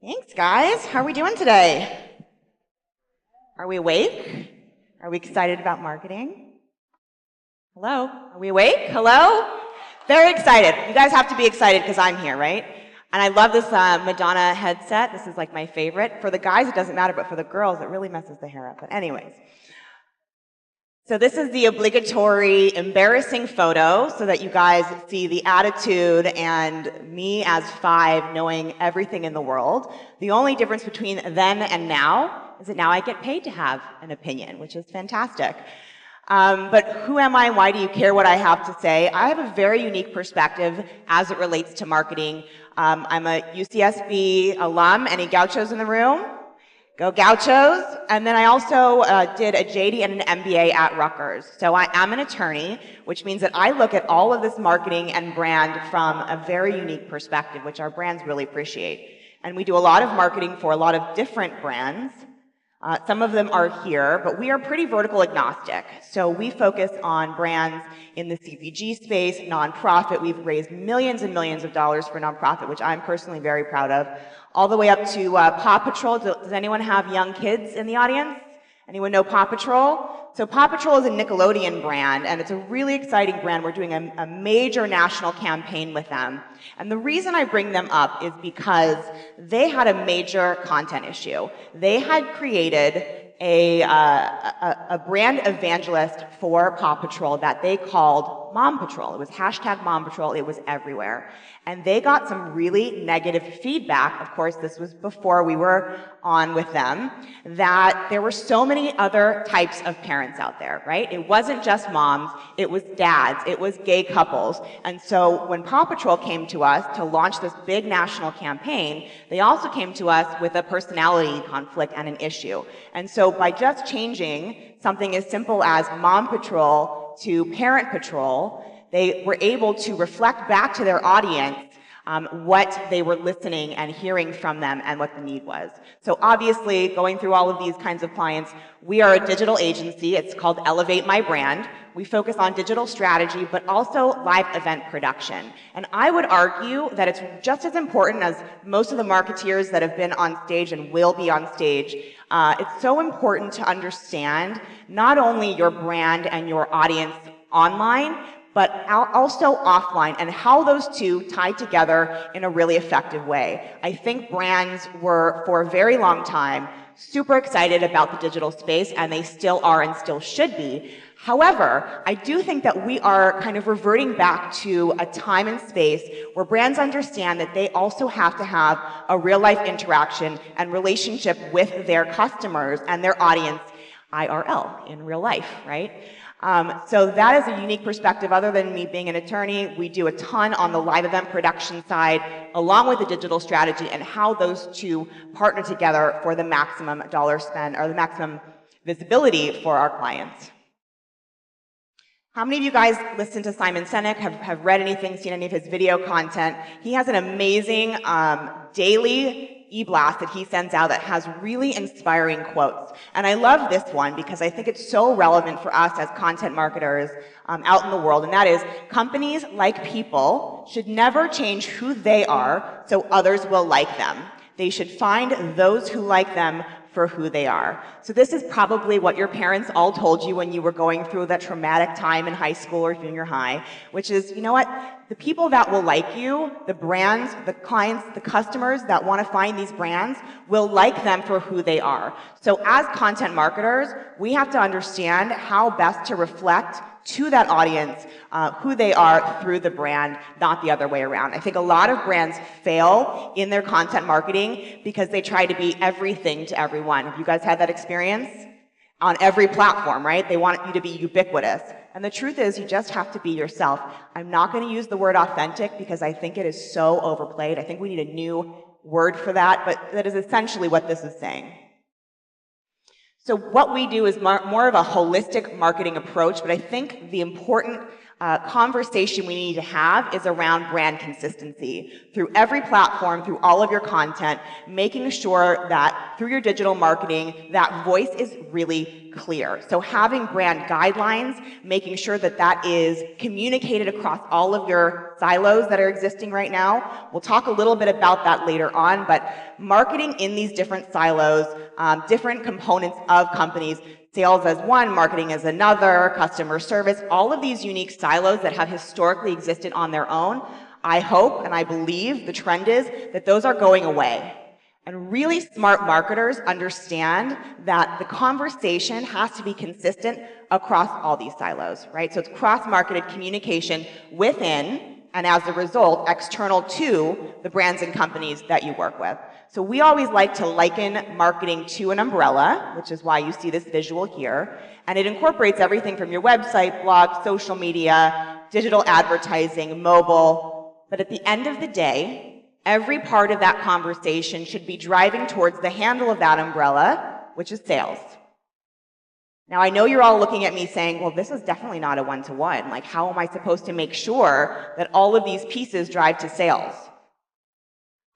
Thanks, guys. How are we doing today? Are we awake? Are we excited about marketing? Hello? Are we awake? Hello? Very excited. You guys have to be excited because I'm here, right? And I love this Madonna headset. This is like my favorite. For the guys, it doesn't matter, but for the girls, it really messes the hair up. But anyways. So this is the obligatory embarrassing photo so that you guys see the attitude and me as 5 knowing everything in the world. The only difference between then and now is that now I get paid to have an opinion, which is fantastic. But who am I and why do you care what I have to say? I have a very unique perspective as it relates to marketing. I'm a UCSB alum. Any gauchos in the room? Go Gauchos. And then I also did a JD and an MBA at Rutgers. So I am an attorney, which means that I look at all of this marketing and brand from a very unique perspective, which our brands really appreciate. And we do a lot of marketing for a lot of different brands. Some of them are here, but we are pretty vertical agnostic. So we focus on brands in the CPG space, nonprofit. We've raised millions and millions of dollars for nonprofit, which I'm personally very proud of, all the way up to Paw Patrol. Does anyone have young kids in the audience? Anyone know Paw Patrol? So Paw Patrol is a Nickelodeon brand, and it's a really exciting brand. We're doing a major national campaign with them. And the reason I bring them up is because they had a major content issue. They had created a brand evangelist for Paw Patrol that they called Mom Patrol. It was hashtag Mom Patrol. It was everywhere. And they got some really negative feedback. Of course, this was before we were on with them, that there were so many other types of parents out there, right? It wasn't just moms, it was dads, it was gay couples. And so when Paw Patrol came to us to launch this big national campaign, they also came to us with a personality conflict and an issue. And so by just changing something as simple as Mom Patrol to Parent Patrol, they were able to reflect back to their audience what they were listening and hearing from them and what the need was. So obviously, going through all of these kinds of clients, we are a digital agency. It's called Elevate My Brand. We focus on digital strategy, but also live event production. And I would argue that it's just as important as most of the marketeers that have been on stage and will be on stage. It's so important to understand not only your brand and your audience online, but also offline, and how those two tie together in a really effective way. I think brands were, for a very long time, super excited about the digital space, and they still are and still should be. However, I do think that we are kind of reverting back to a time and space where brands understand that they also have to have a real-life interaction and relationship with their customers and their audience IRL, in real life, right? So that is a unique perspective. Other than me being an attorney, we do a ton on the live event production side, along with the digital strategy and how those two partner together for the maximum dollar spend or the maximum visibility for our clients. How many of you guys listen to Simon Sinek, have read anything, seen any of his video content? He has an amazing daily e-blast that he sends out that has really inspiring quotes. And I love this one because I think it's so relevant for us as content marketers out in the world, and that is, companies, like people, should never change who they are so others will like them. They should find those who like them for who they are. So this is probably what your parents all told you when you were going through that traumatic time in high school or junior high, which is, you know what? The people that will like you, the brands, the clients, the customers that want to find these brands will like them for who they are. So as content marketers, we have to understand how best to reflect to that audience who they are through the brand, not the other way around. I think a lot of brands fail in their content marketing because they try to be everything to everyone. Have you guys had that experience? On every platform, right? They want you to be ubiquitous. And the truth is, you just have to be yourself. I'm not going to use the word authentic because I think it is so overplayed. I think we need a new word for that, but that is essentially what this is saying. So what we do is more of a holistic marketing approach, but I think the important conversation we need to have is around brand consistency. Through every platform, through all of your content, making sure that through your digital marketing, that voice is really clear. So having brand guidelines, making sure that that is communicated across all of your silos that are existing right now. We'll talk a little bit about that later on, but marketing in these different silos, different components of companies, sales as one, marketing as another, customer service, all of these unique silos that have historically existed on their own, I hope and I believe the trend is that those are going away. And really smart marketers understand that the conversation has to be consistent across all these silos, right? So it's cross-marketed communication within and as a result, external to the brands and companies that you work with. So we always like to liken marketing to an umbrella, which is why you see this visual here, and it incorporates everything from your website, blog, social media, digital advertising, mobile, but at the end of the day, every part of that conversation should be driving towards the handle of that umbrella, which is sales. Now, I know you're all looking at me saying, well, this is definitely not a one-to-one. Like, how am I supposed to make sure that all of these pieces drive to sales?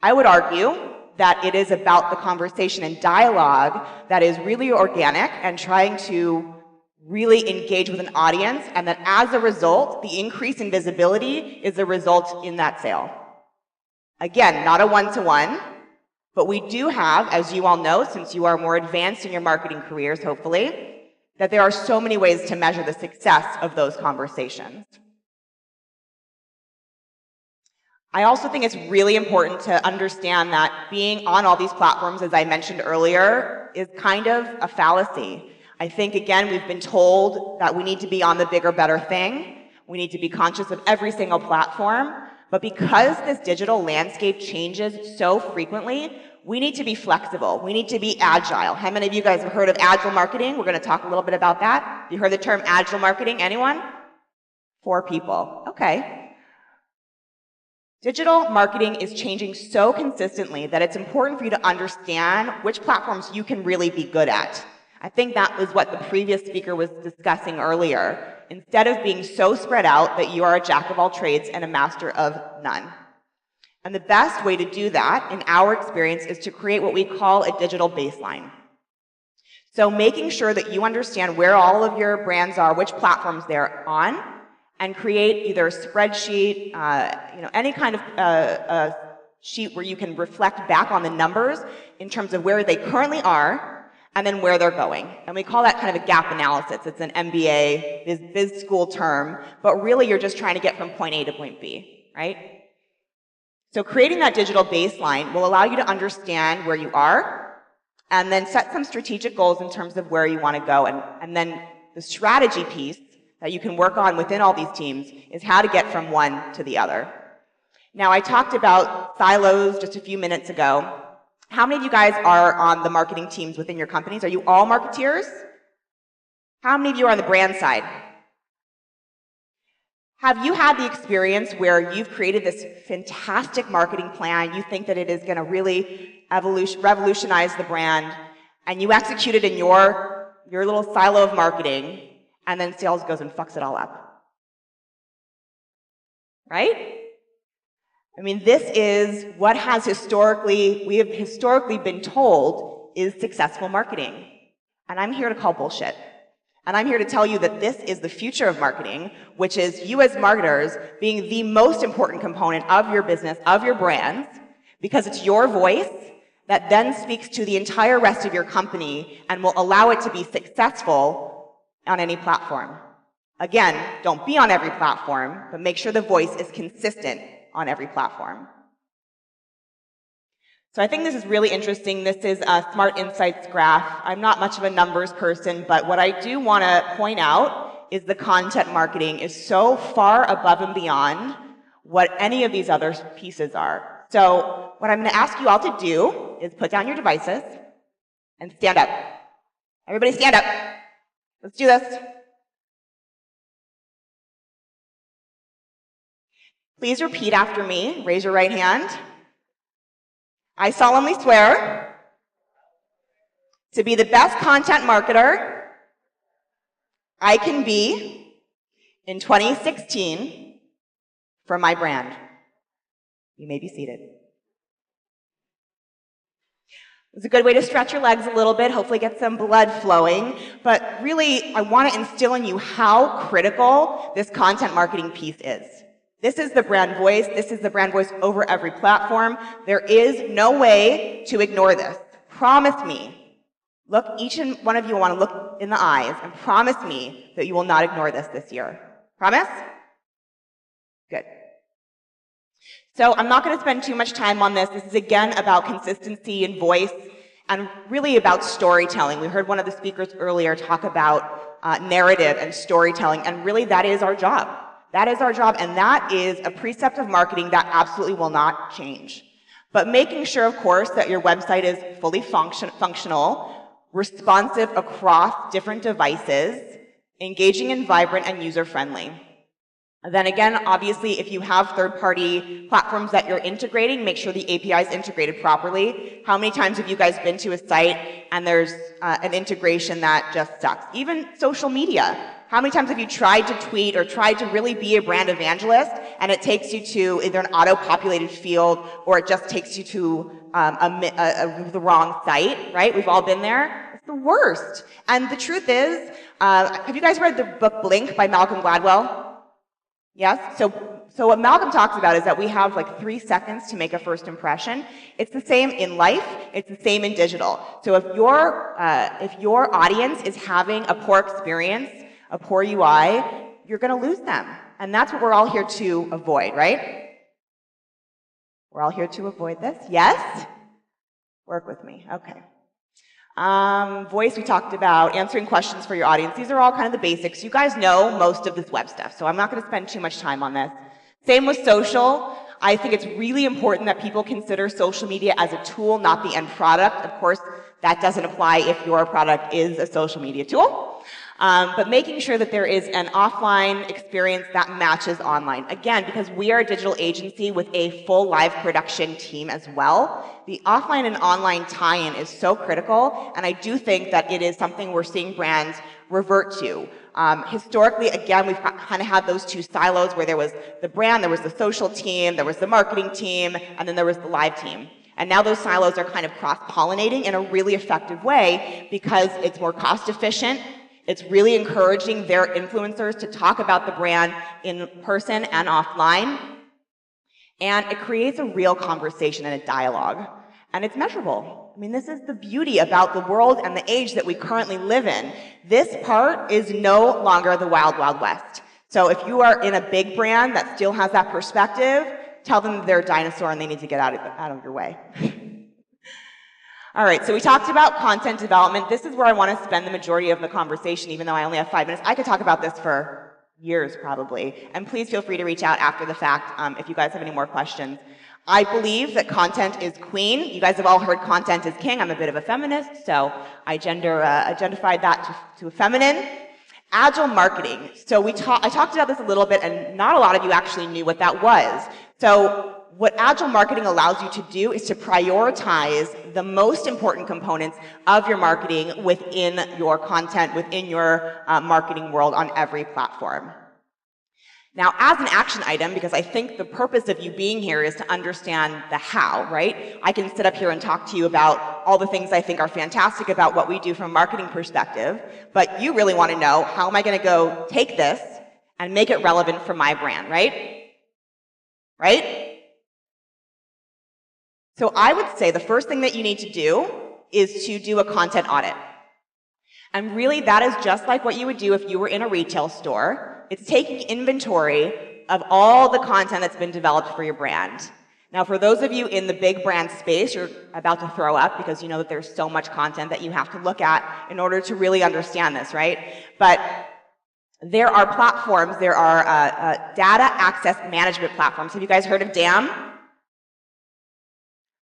I would argue that it is about the conversation and dialogue that is really organic and trying to really engage with an audience, and that as a result, the increase in visibility is a result in that sale. Again, not a one-to-one, but we do have, as you all know, since you are more advanced in your marketing careers, hopefully, that there are so many ways to measure the success of those conversations. I also think it's really important to understand that being on all these platforms, as I mentioned earlier, is kind of a fallacy. I think, again, we've been told that we need to be on the bigger, better thing. We need to be conscious of every single platform. But because this digital landscape changes so frequently, we need to be flexible. We need to be agile. How many of you guys have heard of agile marketing? We're going to talk a little bit about that. You heard the term agile marketing? Anyone? 4 people. Okay. Digital marketing is changing so consistently that it's important for you to understand which platforms you can really be good at. I think that was what the previous speaker was discussing earlier. Instead of being so spread out that you are a jack of all trades and a master of none. And the best way to do that, in our experience, is to create what we call a digital baseline. So making sure that you understand where all of your brands are, which platforms they're on, and create either a spreadsheet, any kind of sheet where you can reflect back on the numbers in terms of where they currently are, and then where they're going. And we call that kind of a gap analysis. It's an MBA, biz school term, but really you're just trying to get from point A to point B, right? So creating that digital baseline will allow you to understand where you are, and then set some strategic goals in terms of where you want to go. And then the strategy piece that you can work on within all these teams is how to get from one to the other. Now, I talked about silos just a few minutes ago. How many of you guys are on the marketing teams within your companies? Are you all marketeers? How many of you are on the brand side? Have you had the experience where you've created this fantastic marketing plan, you think that it is going to really revolutionize the brand, and you execute it in your little silo of marketing, and then sales goes and fucks it all up? Right? I mean, this is what we have historically been told is successful marketing. And I'm here to call bullshit. And I'm here to tell you that this is the future of marketing, which is you as marketers being the most important component of your business, of your brands, because it's your voice that then speaks to the entire rest of your company and will allow it to be successful on any platform. Again, don't be on every platform, but make sure the voice is consistent on every platform. So I think this is really interesting. This is a Smart Insights graph. I'm not much of a numbers person, but what I do want to point out is the content marketing is so far above and beyond what any of these other pieces are. So what I'm going to ask you all to do is put down your devices and stand up. Everybody stand up. Let's do this. Please repeat after me. Raise your right hand. I solemnly swear to be the best content marketer I can be in 2016 for my brand. You may be seated. It's a good way to stretch your legs a little bit, hopefully get some blood flowing, but really I want to instill in you how critical this content marketing piece is. This is the brand voice. This is the brand voice over every platform. There is no way to ignore this. Promise me. Look, each and one of you want to look in the eyes and promise me that you will not ignore this year. Promise? Good. So I'm not going to spend too much time on this. This is again about consistency and voice and really about storytelling. We heard one of the speakers earlier talk about narrative and storytelling, and really that is our job. That is our job, and that is a precept of marketing that absolutely will not change. But making sure, of course, that your website is fully functional, responsive across different devices, engaging and vibrant and user-friendly. Then again, obviously, if you have third-party platforms that you're integrating, make sure the API is integrated properly. How many times have you guys been to a site and there's an integration that just sucks? Even social media. How many times have you tried to tweet or tried to really be a brand evangelist and it takes you to either an auto-populated field or it just takes you to the wrong site, right? We've all been there. It's the worst. And the truth is, have you guys read the book Blink by Malcolm Gladwell? Yes? So what Malcolm talks about is that we have like 3 seconds to make a first impression. It's the same in life. It's the same in digital. So if your audience is having a poor experience, a poor UI, you're going to lose them. And that's what we're all here to avoid, right? We're all here to avoid this. Yes? Work with me. Okay. Voice, we talked about answering questions for your audience. These are all kind of the basics. You guys know most of this web stuff, so I'm not going to spend too much time on this. Same with social. I think it's really important that people consider social media as a tool, not the end product. Of course, that doesn't apply if your product is a social media tool. But making sure that there is an offline experience that matches online. Again, because we are a digital agency with a full live production team as well, the offline and online tie-in is so critical, and I do think that it is something we're seeing brands revert to. Historically, again, we've kind of had those two silos where there was the brand, there was the social team, there was the marketing team, and then there was the live team. And now those silos are kind of cross-pollinating in a really effective way because it's more cost-efficient. It's really encouraging their influencers to talk about the brand in person and offline. And it creates a real conversation and a dialogue. And it's measurable. I mean, this is the beauty about the world and the age that we currently live in. This part is no longer the wild, wild west. So if you are in a big brand that still has that perspective, tell them they're a dinosaur and they need to get out of your way. All right, so we talked about content development. This is where I want to spend the majority of the conversation, even though I only have 5 minutes. I could talk about this for years, probably. And please feel free to reach out after the fact if you guys have any more questions. I believe that content is queen. You guys have all heard content is king. I'm a bit of a feminist, so I identified that to feminine. Agile marketing. So I talked about this a little bit, and not a lot of you actually knew what that was. So what agile marketing allows you to do is to prioritize the most important components of your marketing within your content, within your marketing world on every platform. Now, as an action item, because I think the purpose of you being here is to understand the how, right? I can sit up here and talk to you about all the things I think are fantastic about what we do from a marketing perspective, but you really want to know, how am I going to go take this and make it relevant for my brand, right? Right? So I would say the first thing that you need to do is to do a content audit. And really, that is just like what you would do if you were in a retail store. It's taking inventory of all the content that's been developed for your brand. Now, for those of you in the big brand space, you're about to throw up because you know that there's so much content that you have to look at in order to really understand this, right? But there are platforms, there are data access management platforms. Have you guys heard of DAM?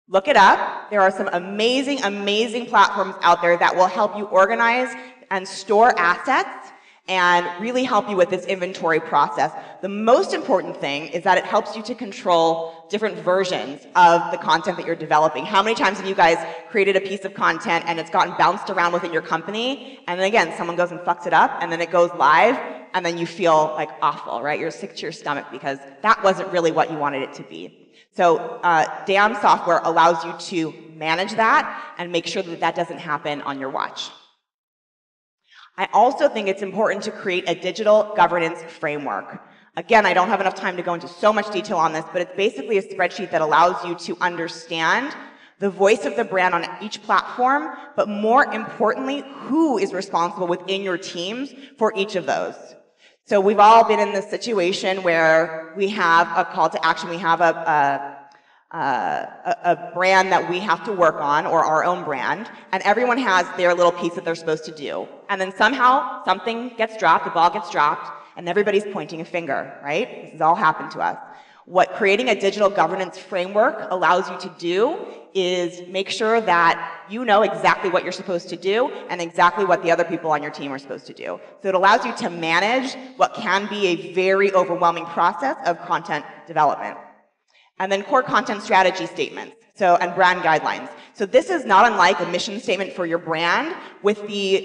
Look it up. There are some amazing, amazing platforms out there that will help you organize and store assets and really help you with this inventory process. The most important thing is that it helps you to control different versions of the content that you're developing. How many times have you guys created a piece of content and it's gotten bounced around within your company, and then again, someone goes and fucks it up, and then it goes live, and then you feel like awful, right? You're sick to your stomach because that wasn't really what you wanted it to be. So DAM software allows you to manage that and make sure that that doesn't happen on your watch. I also think it's important to create a digital governance framework. Again, I don't have enough time to go into so much detail on this, but it's basically a spreadsheet that allows you to understand the voice of the brand on each platform, but more importantly, who is responsible within your teams for each of those. So we've all been in this situation where we have a call to action, we have a brand that we have to work on, or our own brand, and everyone has their little piece that they're supposed to do. And then somehow something gets dropped, the ball gets dropped, and everybody's pointing a finger, right? This has all happened to us. What creating a digital governance framework allows you to do is make sure that you know exactly what you're supposed to do and exactly what the other people on your team are supposed to do. So it allows you to manage what can be a very overwhelming process of content development. And then core content strategy statements, and brand guidelines. So this is not unlike a mission statement for your brand with the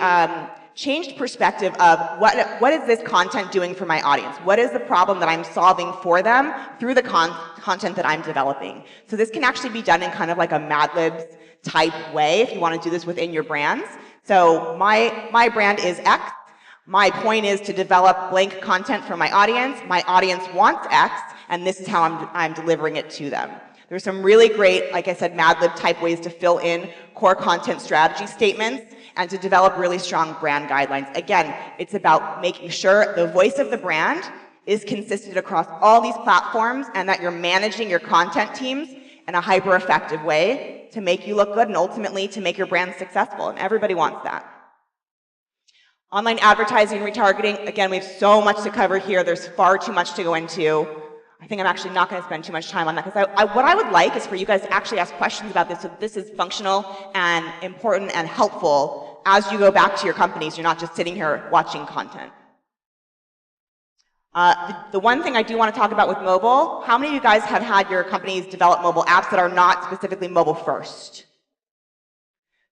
changed perspective of what is this content doing for my audience? What is the problem that I'm solving for them through the content that I'm developing? So this can actually be done in kind of like a Mad Libs type way if you want to do this within your brands. So my brand is X. My point is to develop blank content for my audience. My audience wants X, and this is how I'm delivering it to them. There's some really great, like I said, Mad Lib type ways to fill in core content strategy statements and to develop really strong brand guidelines. Again, it's about making sure the voice of the brand is consistent across all these platforms and that you're managing your content teams in a hyper-effective way to make you look good and ultimately to make your brand successful, and everybody wants that. Online advertising and retargeting, again, we have so much to cover here. There's far too much to go into. I think I'm actually not going to spend too much time on that because what I would like is for you guys to actually ask questions about this so this is functional and important and helpful as you go back to your companies. You're not just sitting here watching content. The one thing I do want to talk about with mobile, how many of you guys have had your companies develop mobile apps that are not specifically mobile first?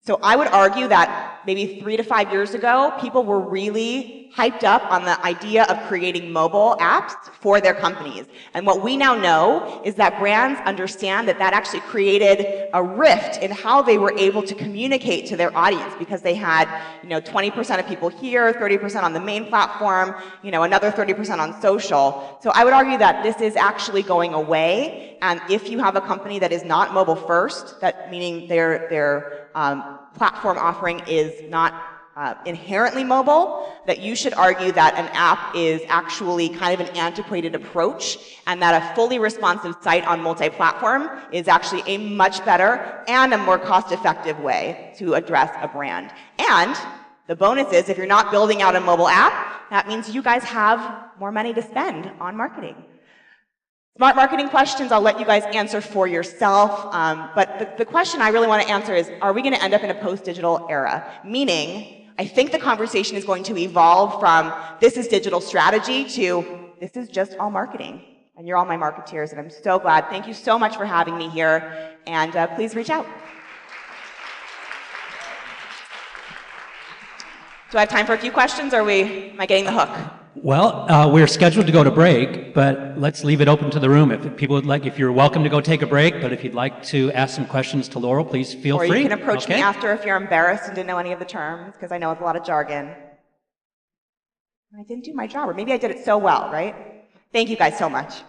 So I would argue that maybe 3 to 5 years ago, people were really hyped up on the idea of creating mobile apps for their companies. And what we now know is that brands understand that that actually created a rift in how they were able to communicate to their audience because they had, 20% of people here, 30% on the main platform, another 30% on social. So I would argue that this is actually going away. And if you have a company that is not mobile first, that meaning their platform offering is not inherently mobile, that you should argue that an app is actually kind of an antiquated approach and that a fully responsive site on multi-platform is actually a much better and a more cost-effective way to address a brand. And the bonus is if you're not building out a mobile app, that means you guys have more money to spend on marketing. Smart marketing questions, I'll let you guys answer for yourself, but the question I really want to answer is, are we going to end up in a post-digital era? Meaning, I think the conversation is going to evolve from this is digital strategy to this is just all marketing. And you're all my marketeers, and I'm so glad. Thank you so much for having me here, and please reach out. Do I have time for a few questions, or am I getting the hook? Well, we're scheduled to go to break, but let's leave it open to the room. If people would like, if you're welcome to go take a break, but if you'd like to ask some questions to Laurel, please feel free. Or you can approach me after if you're embarrassed and didn't know any of the terms, because I know it's a lot of jargon. I didn't do my job, or maybe I did it so well, right? Thank you guys so much.